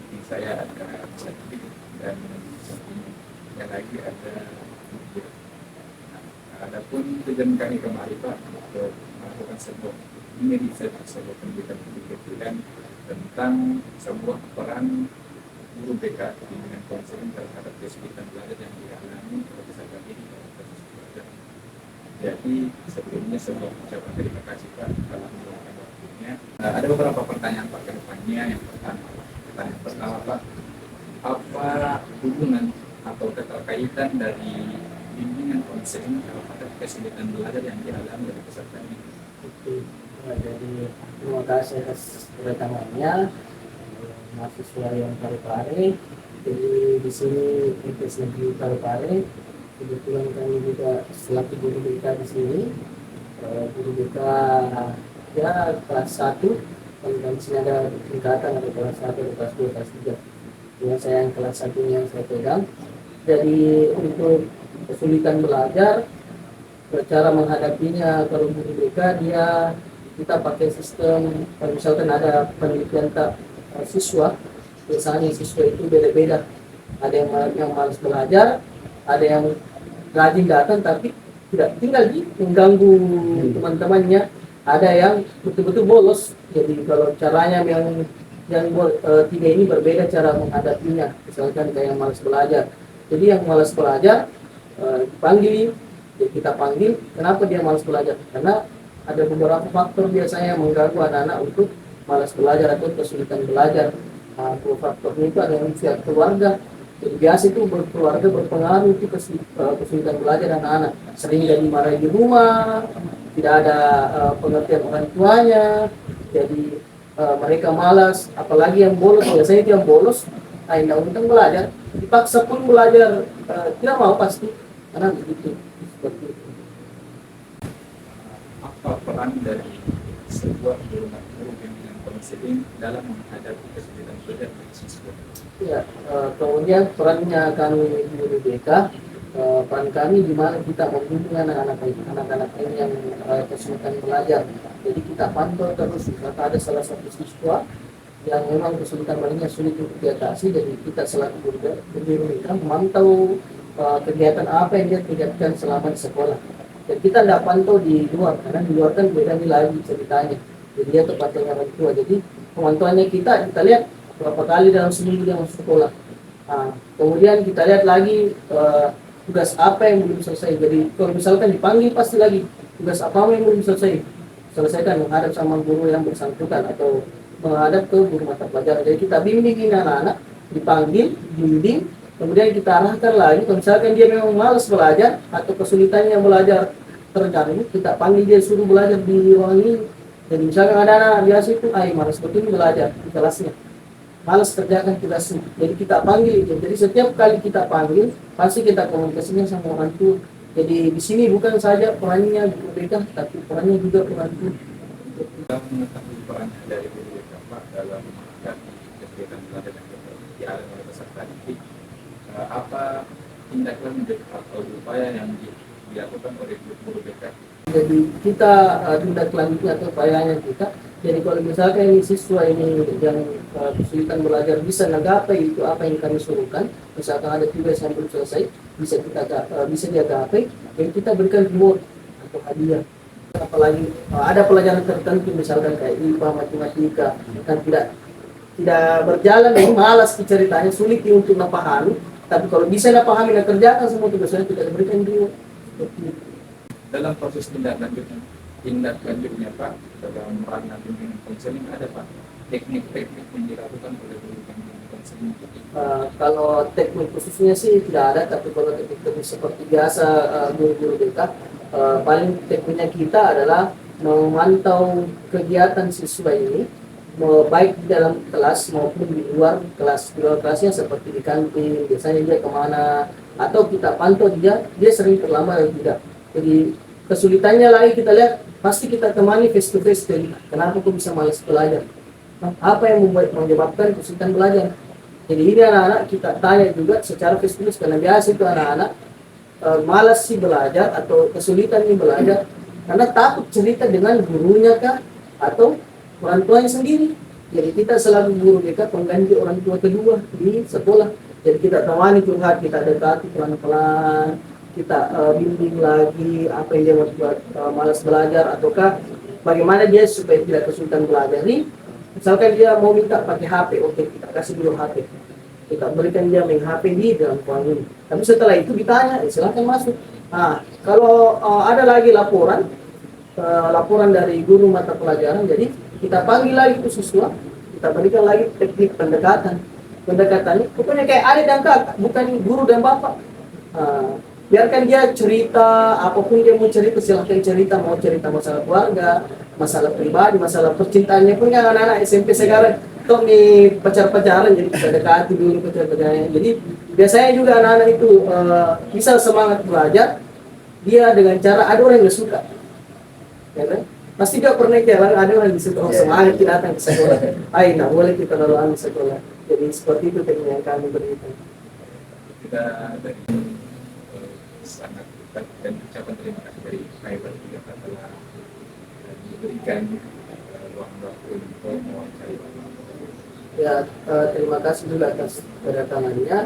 samping saya ada Sakti dan yang lagi ada. Adapun tujuan kami kemari Pak untuk melakukan sebuah ini riset sebuah penelitian tentang sebuah peran guru BK dengan konseling terhadap kesulitan belajar yang dialami berdasarkan ini. Jadi sebelumnya sebuah ucapan terima kasih Pak telah meluangkan waktunya. Ada beberapa pertanyaan Pak ke depannya. Yang pertama Pak, apa hubungan atau keterkaitan dari bimbingan konseling terhadap kesulitan belajar yang dialami oleh peserta ini? Oke, jadi terima kasih atas kedatangannya mahasiswa yang Parepare. Jadi di sini Universitas Negeri Parepare. Kebetulan kami juga selaku guru BK di sini. Guru BK ya kelas 1, dan di sini ada tingkatan, ada kelas 1, ada kelas 2, kelas 3. Ya, saya yang kelas 1 yang saya pegang. Jadi untuk kesulitan belajar, cara menghadapinya kalau guru BK kita pakai sistem, kalau misalkan ada penelitian siswa, biasanya siswa itu beda-beda. Ada yang malas belajar, ada yang rajin datang tapi tidak tinggal di mengganggu teman-temannya, ada yang betul-betul bolos. Jadi kalau caranya yang tiga ini berbeda cara menghadapinya. Misalkan kayak yang malas belajar, jadi yang malas belajar dipanggil, ya kita panggil. Kenapa dia malas belajar? Karena ada beberapa faktor biasanya yang mengganggu anak-anak untuk malas belajar atau kesulitan belajar. Nah, faktornya itu ada yang pihak keluarga. Jadi biasa itu keluarga berpengaruh itu kesulitan belajar anak-anak. Sering jadi marah di rumah, tidak ada pengertian orang tuanya, jadi mereka malas. Apalagi yang bolos, biasanya itu yang bolos, untung belajar, dipaksa pun belajar tidak mau pasti, karena begitu. Seperti itu. Apa peran dari sebuah guru bimbingan konseling dalam menghadapi kesulitan belajar dari siswa? Ya, kemudian perannya kami guru BK, peran kami di mana kita membimbing anak-anak ini yang kesulitan belajar. Jadi kita pantau terus, jika ada salah satu siswa yang memang kesulitan belajarnya sulit untuk diatasi, jadi kita selaku guru BK memantau kegiatan apa yang dia kerjakan selama di sekolah. Dan kita tidak pantau di luar, karena di luar kan beda lagi ceritanya. Jadi dia tepatnya orang tua. Jadi pemantauannya kita lihat berapa kali dalam seminggu dia masuk sekolah. Nah, kemudian kita lihat lagi tugas apa yang belum selesai. Jadi kalau misalkan dipanggil pasti lagi tugas apa yang belum selesaikan menghadap sama guru yang bersangkutan atau menghadap ke guru mata pelajaran. Jadi kita bimbing anak-anak, dipanggil, bimbing, kemudian kita arahkan lagi. Kalau misalkan dia memang malas belajar atau kesulitannya belajar terganggu, kita panggil dia suruh belajar di ruang ini. Jadi misalkan ada anak biasa itu, malas betul belajar di kelasnya, malas kerjakan tugasnya. Jadi kita panggil itu. Jadi setiap kali kita panggil, pasti kita komunikasinya sama orang tua. Jadi di sini bukan saja perannya guru BK, tapi perannya juga orang tua. Kita mengetahui peran dari guru BK Pak dalam menghadapi kesulitan belajar yang dialami oleh peserta didik. Apa tindak lanjut atau upaya yang dilakukan oleh guru BK? Jadi kita tindak lanjutnya atau upayanya kita. Jadi kalau misalkan ini siswa ini yang kesulitan belajar bisa nagapai itu apa yang kami suruhkan, misalkan ada tugas yang belum selesai, bisa dia gapai, dan kita berikan reward atau hadiah. Apalagi ada pelajaran tertentu misalkan kayak IPA, matematika, kan tidak berjalan, ini malas ceritanya, sulit untuk napahami. Tapi kalau bisa napahami dan kerjakan semua tugasnya, tidak diberikan reward. Dalam proses tindak lanjutnya Pak, dalam ranah bimbingan konseling ada Pak teknik-teknik yang dilakukan oleh guru bimbingan konseling? Kalau teknik khususnya sih tidak ada, tapi kalau teknik seperti biasa guru-guru BK, paling tekniknya kita adalah memantau kegiatan siswa ini, baik di dalam kelas maupun di luar kelas. Di luar kelasnya seperti di kantin, biasanya dia kemana, atau kita pantau dia sering terlambat atau tidak. Jadi kesulitannya lagi kita lihat, pasti kita temani face to face. Jadi kenapa kok bisa malas belajar? Apa yang menyebabkan kesulitan belajar? Jadi ini anak-anak kita tanya juga secara face to face, karena biasa itu anak-anak malas sih belajar atau kesulitan nih belajar karena takut cerita dengan gurunya kah atau orang tuanya sendiri. Jadi kita selalu guru BK pengganti orang tua kedua di sekolah. Jadi kita temani curhat, kita dekati pelan-pelan, kita bimbing lagi apa yang dia buat malas belajar, ataukah bagaimana dia supaya tidak kesulitan belajar nih. Misalkan dia mau minta pakai HP, oke kita kasih dulu HP. Kita berikan dia main HP di dalam ruang ini. Tapi setelah itu ditanya, silakan masuk. Nah, kalau ada lagi laporan dari guru mata pelajaran, jadi kita panggil lagi ke siswa, kita berikan lagi teknik pendekatannya pokoknya kayak adik dan kakak, bukan guru dan bapak. Biarkan dia cerita apapun dia mau cerita, silahkan cerita, mau cerita masalah keluarga, masalah pribadi, masalah percintaannya pun kan anak-anak SMP sekarang toh nih pacar-pacaran, jadi kita dekati dulu pacar-pacarannya. Jadi biasanya juga anak-anak itu bisa semangat belajar dia dengan cara ada orang yang suka, ya kan? Pasti gak pernah jalan ada orang di situ semangat kita datang ke sekolah. Nah boleh kita laluan di sekolah. Jadi seperti itu teknik yang kami berikan. Kita dari sangat dan ucapan terima kasih dari Fiber juga telah diberikan ruang waktu untuk mewawancari. Ya, terima kasih juga atas kedatangannya.